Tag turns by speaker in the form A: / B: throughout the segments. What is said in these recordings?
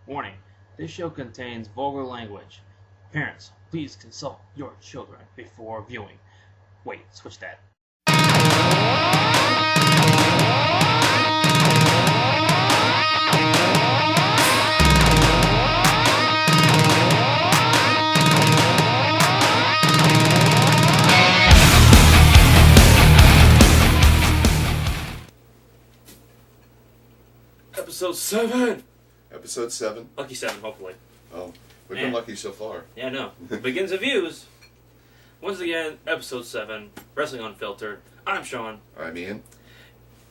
A: Warning, this show contains vulgar language. Parents, please consult your children before viewing. Wait, switch that.
B: Episode 7!
C: Episode 7?
B: Lucky 7, hopefully.
C: Oh, we've been lucky so far.
B: Yeah, I know. Begins of views. Once again, episode 7, Wrestling Unfiltered. I'm Sean.
C: I'm Ian.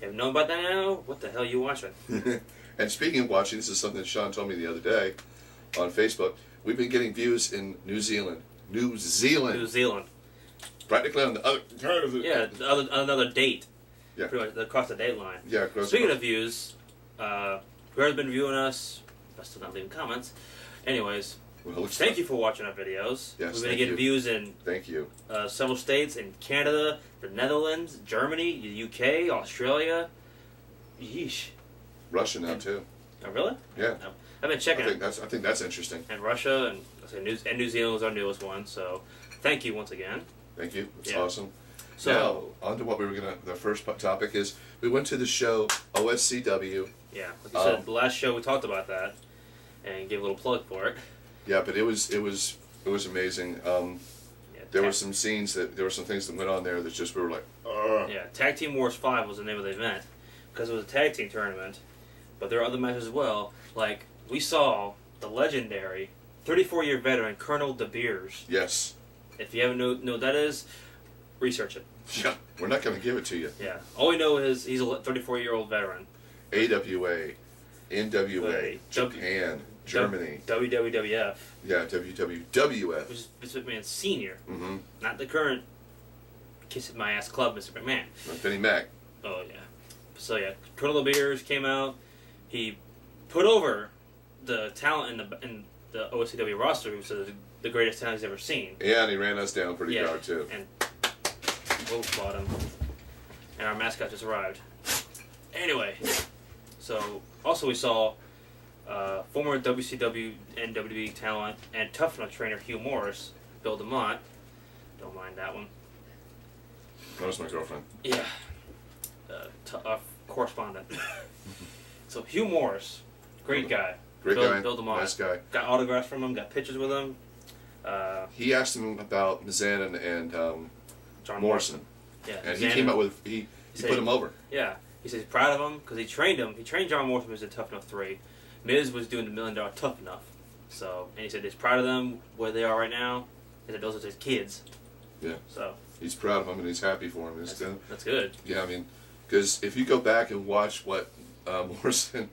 B: You know about that now? What the hell are you watching?
C: And speaking of watching, this is something that Sean told me the other day on Facebook. We've been getting views in New Zealand. New Zealand. Practically on the other side of the...
B: Yeah, another date.
C: Yeah.
B: Pretty much across the date line.
C: Yeah,
B: Speaking of views, whoever's been viewing us, best to not leaving comments. Anyways, thank you for watching our videos.
C: Yes,
B: We've been getting views in several states, in Canada, the Netherlands, Germany, the UK, Australia. Yeesh.
C: Russia now too.
B: Oh, really?
C: Yeah.
B: I've been checking.
C: I think that's interesting.
B: And Russia and New Zealand was our newest one. So, thank you once again.
C: Thank you. It's awesome.
B: So,
C: now, on to what we were the first topic is, we went to the show OSCW.
B: Yeah, like you said, the last show we talked about that, and gave a little plug for it.
C: Yeah, but it was amazing. There were some scenes there were some things that went on there that just we were like, ugh.
B: Yeah, Tag Team Wars 5 was the name of the event, because it was a tag team tournament, but there were other matches as well. Like, we saw the legendary 34-year veteran Colonel De Beers.
C: Yes.
B: If you haven't know what that is, research it.
C: Yeah, we're not going to give it to you.
B: Yeah, all we know is he's a 34-year-old veteran.
C: AWA, NWA, Japan, Germany.
B: WWF.
C: Yeah, WWWF.
B: Which is Vince McMahon's senior.
C: Mm-hmm.
B: Not the current kiss my ass club, Mr. McMahon.
C: Vinnie Mac.
B: Oh, yeah. So, yeah, Colonel De Beers came out. He put over the talent in the OSCW roster, who said the greatest talent he's ever seen.
C: Yeah, and he ran us down pretty hard, too.
B: And bottom. And our mascot just arrived. Anyway, so also we saw former WCW and WWE talent and Tough Enough trainer Hugh Morris, Bill DeMott. Don't mind that one.
C: That was my girlfriend.
B: Yeah. Correspondent. So Hugh Morris, great guy.
C: Great guy.
B: Bill DeMott.
C: Nice guy.
B: Got autographs from him, got pictures with him.
C: He asked him about Mizan and
B: John
C: Morrison.
B: Yeah.
C: And he came out with, he put him over.
B: Yeah. He says he's proud of him because he trained him. He trained John Morrison as a Tough Enough 3. Miz was doing the $1 Million Tough Enough. So, and he said he's proud of them, where they are right now. He said those are his kids.
C: Yeah.
B: So.
C: He's proud of him and he's happy for him.
B: That's good.
C: Yeah, I mean, because if you go back and watch what Morrison,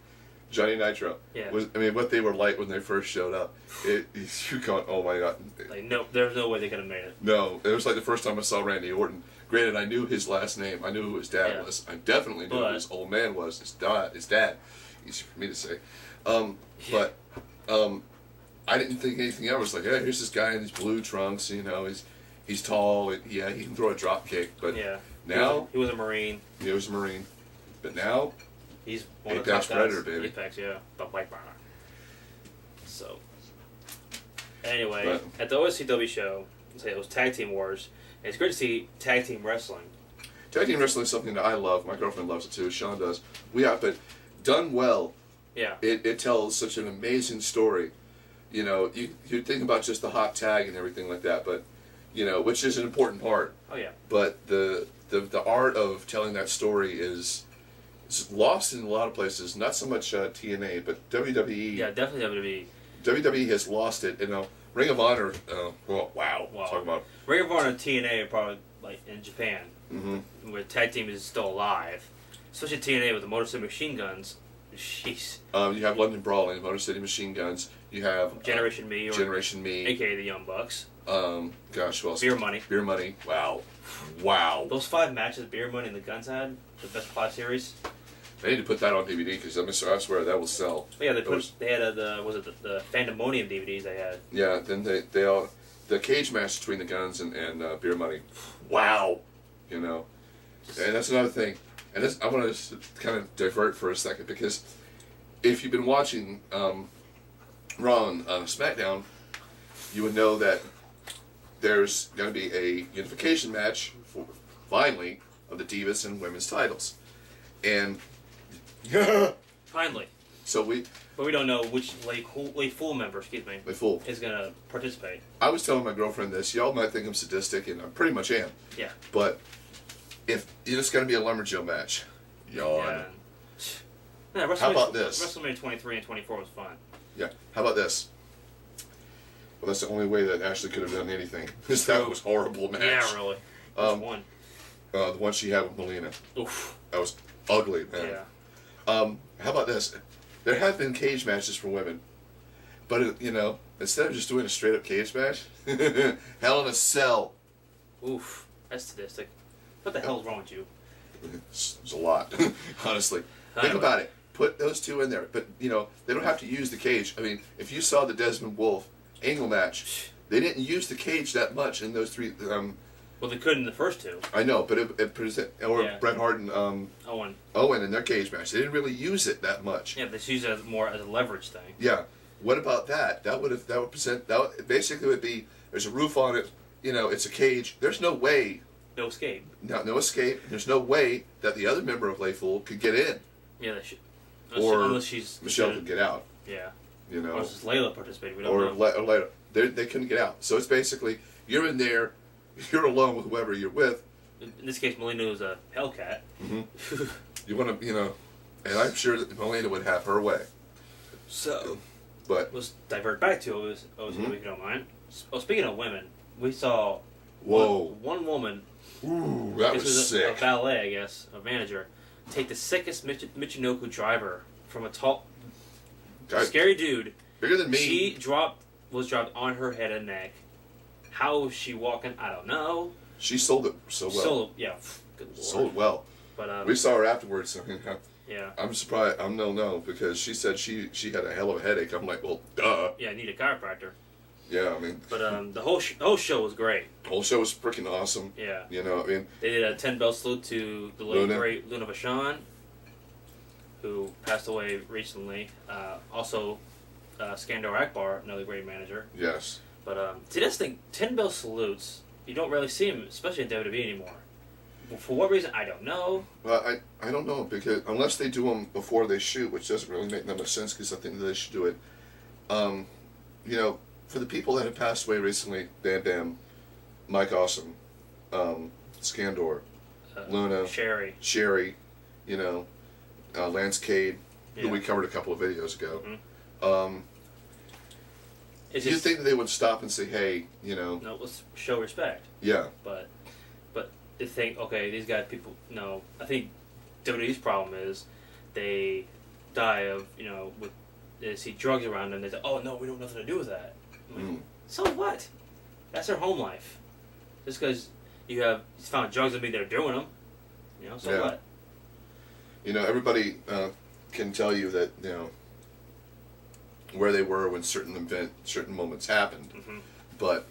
C: Johnny Nitro, what they were like when they first showed up, you're going, oh my God.
B: Like, no, there's no way they could have made it.
C: No, it was like the first time I saw Randy Orton. Granted, I knew his last name. I knew who his dad was. I definitely knew who his old man was. His dad. Easy for me to say. But I didn't think anything else. I was like, yeah, here's this guy in these blue trunks. You know, he's tall. And, yeah, he can throw a drop kick. But now
B: he was a Marine.
C: He was a Marine. But now
B: he's one of the top guys.
C: Predator, baby.
B: Apex, yeah, the white banner. So anyway, at the OSCW show, it was Tag Team Wars. And it's great to see tag team wrestling.
C: Tag team wrestling is something that I love. My girlfriend loves it too. Sean does. But done well.
B: Yeah.
C: It tells such an amazing story. You know, you think about just the hot tag and everything like that, but you know, which is an important part.
B: Oh yeah.
C: But the art of telling that story is lost in a lot of places. Not so much TNA, but WWE.
B: Yeah, definitely WWE.
C: WWE has lost it. You know, Ring of Honor. Wow. Talk about
B: Ring of Honor and TNA are probably like in Japan, where tag team is still alive. Especially TNA with the Motor City Machine Guns. Jeez.
C: You have London Brawling, Motor City Machine Guns. You have
B: Generation Me, aka the Young Bucks.
C: Gosh, who else?
B: Beer Money.
C: Beer Money. Wow.
B: Those 5 matches Beer Money and the Guns had, the Best Plot series.
C: They need to put that on DVD because I swear that will sell.
B: Well, yeah, they had the Fandemonium DVDs they had.
C: Yeah, then they all the cage match between the Guns and Beer Money. Wow, you know, and that's another thing. And I want to kind of divert for a second because if you've been watching Raw and SmackDown, you would know that there's going to be a unification match, finally, of the Divas and women's titles. And
B: Finally.
C: But
B: we don't know which late full member, is going to participate.
C: I was telling my girlfriend this. Y'all might think I'm sadistic, and I pretty much am.
B: Yeah.
C: But if it's going to be a Lumberjill match, yawn.
B: Yeah,
C: How about this?
B: WrestleMania 23 and 24 was fun.
C: Yeah. How about this? Well, that's the only way that Ashley could have done anything. Because that was horrible match.
B: Yeah, really. Which one?
C: The one she had with Melina.
B: Oof.
C: That was ugly, man.
B: Yeah.
C: How about this? There have been cage matches for women, but instead of just doing a straight up cage match, Hell in a Cell.
B: Oof. That's sadistic. What the hell is wrong with you?
C: It's a lot, honestly. Think about it. Put those two in there, but they don't have to use the cage. I mean, if you saw the Desmond Wolfe Angle match, they didn't use the cage that much in those three.
B: Well, they could in the first two.
C: I know, but Bret Hart and Owen in their cage match, they didn't really use it that much.
B: Yeah, they use it more as a leverage thing.
C: Yeah. What about that? That would basically be there's a roof on it. It's a cage. There's no way.
B: No escape.
C: No escape. There's no way that the other member of Layful could get in.
B: Yeah, they should.
C: Unless Michelle could get out.
B: Yeah.
C: Unless
B: Layla participated. We don't know.
C: Or later. They couldn't get out. So it's basically, you're in there, you're alone with whoever you're with.
B: In this case, Melina was a Hellcat.
C: Mm-hmm. You want to, and I'm sure that Melina would have her way.
B: So,
C: but
B: let's divert back to OSCW if you don't mind. Oh, speaking of women, we saw one woman.
C: Ooh, that was sick.
B: A valet, I guess, a manager, take the sickest Michinoku driver from a tall, scary dude.
C: Bigger than me.
B: She was dropped on her head and neck. How was she walking? I don't know.
C: She sold it so well.
B: Good lord.
C: Sold it well.
B: But
C: we saw her afterwards.
B: Yeah.
C: I'm surprised. No, because she said she had a hell of a headache. I'm like, well, duh.
B: Yeah, I need a chiropractor.
C: Yeah, I mean.
B: But the whole show was great.
C: The whole show was freaking awesome.
B: Yeah.
C: They
B: did a 10-bell salute to the late great Luna Vachon, who passed away recently. Also, Skandor Akbar, another great manager.
C: Yes.
B: But see, that's the thing. 10-bell salutes, you don't really see them, especially in WWE anymore. For what reason, I don't know.
C: Well, I don't know, because unless they do them before they shoot, which doesn't really make that much sense, because I think that they should do it. For the people that have passed away recently, Bam Bam, Mike Awesome, Skandor, Luna, Sherry, Lance Cade, who we covered a couple of videos ago.
B: Mm-hmm.
C: Do you think that they would stop and say, hey,
B: No, let's show respect.
C: Yeah.
B: But they think, okay, these guys, people, no. I think WWE's problem is they die of, they see drugs around them, they say, oh, no, we don't have nothing to do with that. Like, so what? That's their home life. Just because you found drugs and me, they're doing them. So what?
C: Everybody can tell you that, where they were when certain moments happened.
B: Mm-hmm.
C: But,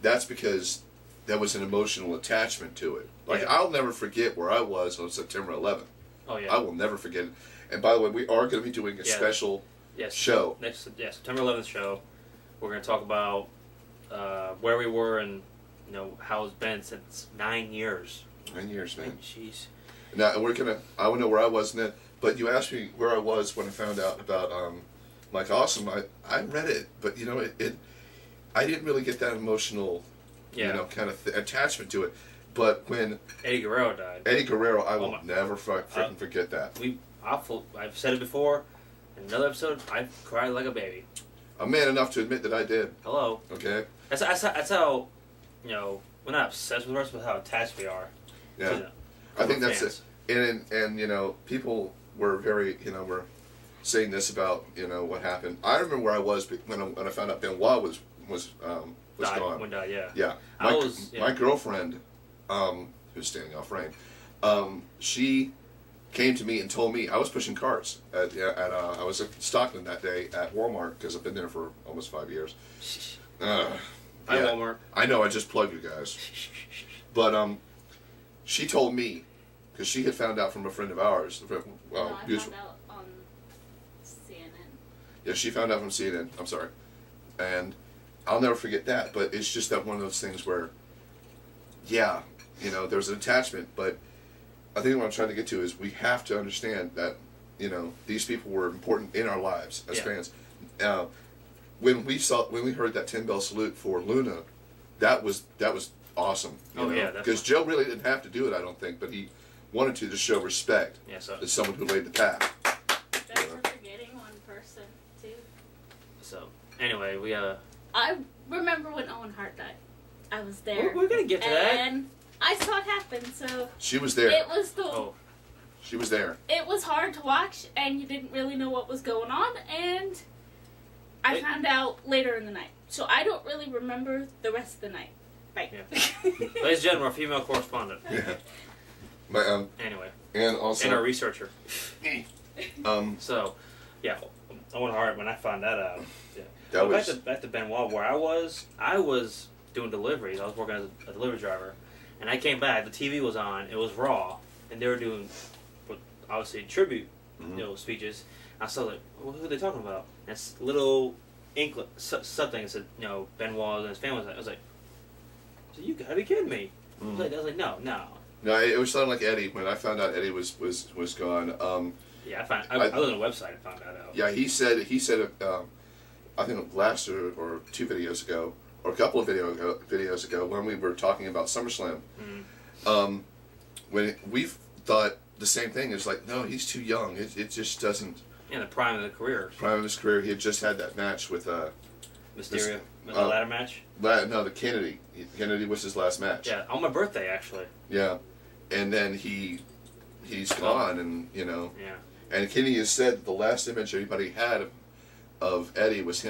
C: that's because there was an emotional attachment to it. Like, I'll never forget where I was on September 11th.
B: Oh, yeah.
C: I will never forget it. And by the way, we are going to be doing a special show.
B: September 11th show. We're going to talk about where we were and, how it's been since 9 years.
C: 9 years, man.
B: Jeez.
C: Now, I want to know where I was then. But you asked me where I was when I found out about Mike Awesome. I read it, but, I didn't really get that emotional, kind of attachment to it. But when
B: Eddie Guerrero died.
C: I will never freaking forget that.
B: I've said it before. In another episode, I cried like a baby.
C: I'm man enough to admit that I did.
B: Hello.
C: Okay.
B: That's how, we're not obsessed with us, but how attached we are.
C: Yeah. I think that's it. And people were very, were saying this about, what happened. I remember where I was when I found out Benoit was gone.
B: When died, yeah.
C: Yeah. My girlfriend, who's standing off frame, she came to me and told me I was pushing carts I was at Stockton that day at Walmart because I've been there for almost 5 years.
B: Hi, Walmart.
C: I know, I just plugged you guys. But she told me, because she had found out from a friend of ours.
D: I found out on CNN.
C: Yeah, she found out from CNN. I'm sorry. And I'll never forget that, but it's just that one of those things where, yeah, you know, there's an attachment, but I think what I'm trying to get to is we have to understand that, you know, these people were important in our lives as fans. When we heard that 10-bell salute for Luna, that was awesome. You know? Because Joe really didn't have to do it, I don't think, but he wanted to show respect to someone who laid the path.
D: That's for forgetting one person too.
B: So anyway,
D: I remember when Owen Hart died. I was there.
B: We're gonna get to that.
D: And I saw it happen. So
C: she was there.
D: It was
C: She was there.
D: It was hard to watch, and you didn't really know what was going on, and I found out later in the night. So I don't really remember the rest of the night. Right.
B: Yeah. Ladies and gentlemen, our female correspondent.
C: Yeah. But,
B: anyway.
C: And also.
B: And our researcher. So, yeah, Owen Hart, when I found that out. Yeah. Back to Benoit, where I was doing deliveries. I was working as a delivery driver. And I came back, the TV was on, it was Raw, and they were doing, obviously, tribute speeches. I saw like, who are they talking about? And it's little something that said, Benoit and his family. I was like, so you gotta be kidding me. I was like, no.
C: No, it was sounding like Eddie when I found out Eddie was gone.
B: Yeah, I was on a website and found that out.
C: Yeah, he said I think last or 2 videos ago, or a couple of videos ago, when we were talking about SummerSlam, when we thought the same thing. It's like, no, he's too young. It just doesn't.
B: In the prime of the career.
C: Prime of his career, he had just had that match with
B: Mysterio. The ladder match.
C: No, the Kennedy. Kennedy was his last match.
B: Yeah, on my birthday actually.
C: Yeah, and then he's gone, and
B: Yeah.
C: And Kenny has said the last image anybody had of Eddie was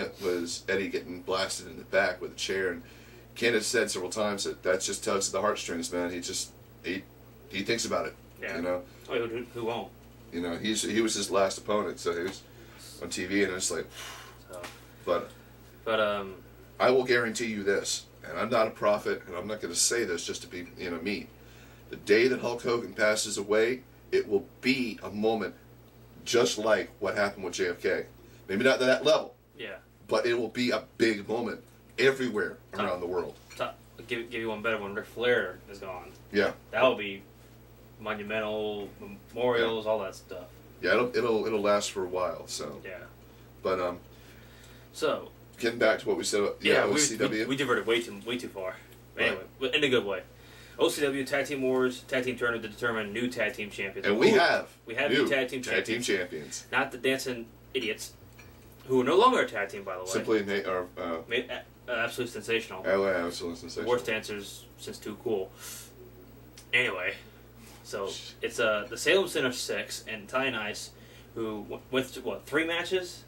C: Eddie getting blasted in the back with a chair, and Ken has said several times that just tugs at the heartstrings, man. He thinks about it.
B: Yeah.
C: You know.
B: Oh, who won't?
C: You know, he was his last opponent, so he was on TV, and it's like, but I will guarantee you this, and I'm not a prophet, and I'm not going to say this just to be mean. The day that Hulk Hogan passes away, it will be a moment just like what happened with JFK. Maybe not to that level.
B: Yeah.
C: But it will be a big moment everywhere around the world.
B: Give you one better when Ric Flair is gone.
C: Yeah.
B: That will be monumental, memorials, all that stuff.
C: Yeah, it'll last for a while. So.
B: Yeah.
C: But
B: So.
C: Getting back to what we said about OSCW.
B: We diverted way too far. Anyway, in a good way. OCW Tag Team Wars, Tag Team Tournament to determine new Tag Team Champions.
C: And we have
B: new Tag Team Champions. Not the dancing idiots, who are no longer a tag team, by the way.
C: Simply
B: absolutely sensational.
C: Absolutely sensational.
B: Worst dancers since Too Cool. Anyway, so it's the Salem Center 6 and Italian Ice, who went through, 3 matches?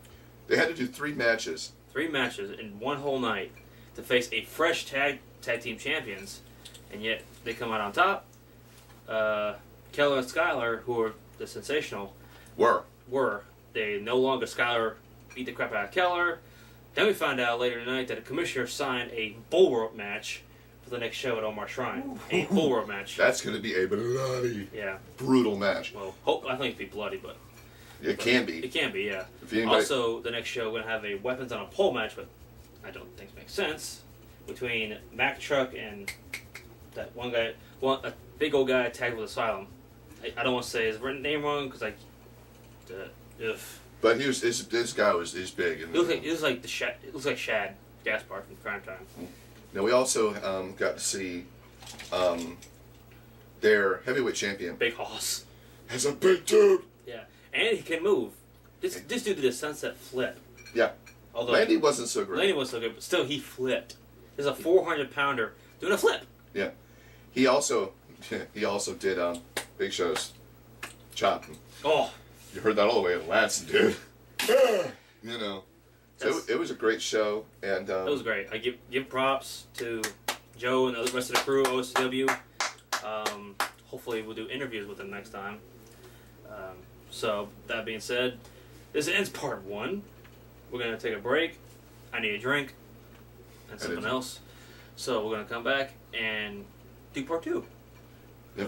C: They had to do 3 matches.
B: 3 matches in one whole night to face a fresh tag team champions, and yet they come out on top. Keller and Skylar, who are the sensational, were. They no longer, Skylar beat the crap out of Keller. Then we found out later tonight that the commissioner signed a bull rope match for the next show at Omar Shrine. A bull rope match.
C: That's going to be a bloody, brutal match.
B: Well, I think it'd be bloody, but...
C: It can be.
B: It can be, yeah. Also, the next show, we're going to have a weapons on a pole match, but I don't think it makes sense, between Mack Truck and that one guy, a big old guy tagged with Asylum. I don't want to say his name wrong, because
C: But this guy is big. And,
B: it looks like Shad Gaspar from Crime Time.
C: Now we also got to see their heavyweight champion.
B: Big Hoss.
C: Has a big dude.
B: Yeah, and he can move. This dude did a sunset flip.
C: Yeah.
B: Although
C: Landy wasn't so great.
B: Landy wasn't so good, but still he flipped. There's a 400-pounder doing a flip.
C: Yeah. He also did Big Show's chop.
B: Oh.
C: You heard that all the way in Lansing, dude. So it was a great show, and
B: it was great. I give props to Joe and the rest of the crew, OSCW. Hopefully we'll do interviews with them next time. So that being said, this ends part 1. We're gonna take a break. I need a drink and something else. So we're gonna come back and do part 2.
C: Yeah.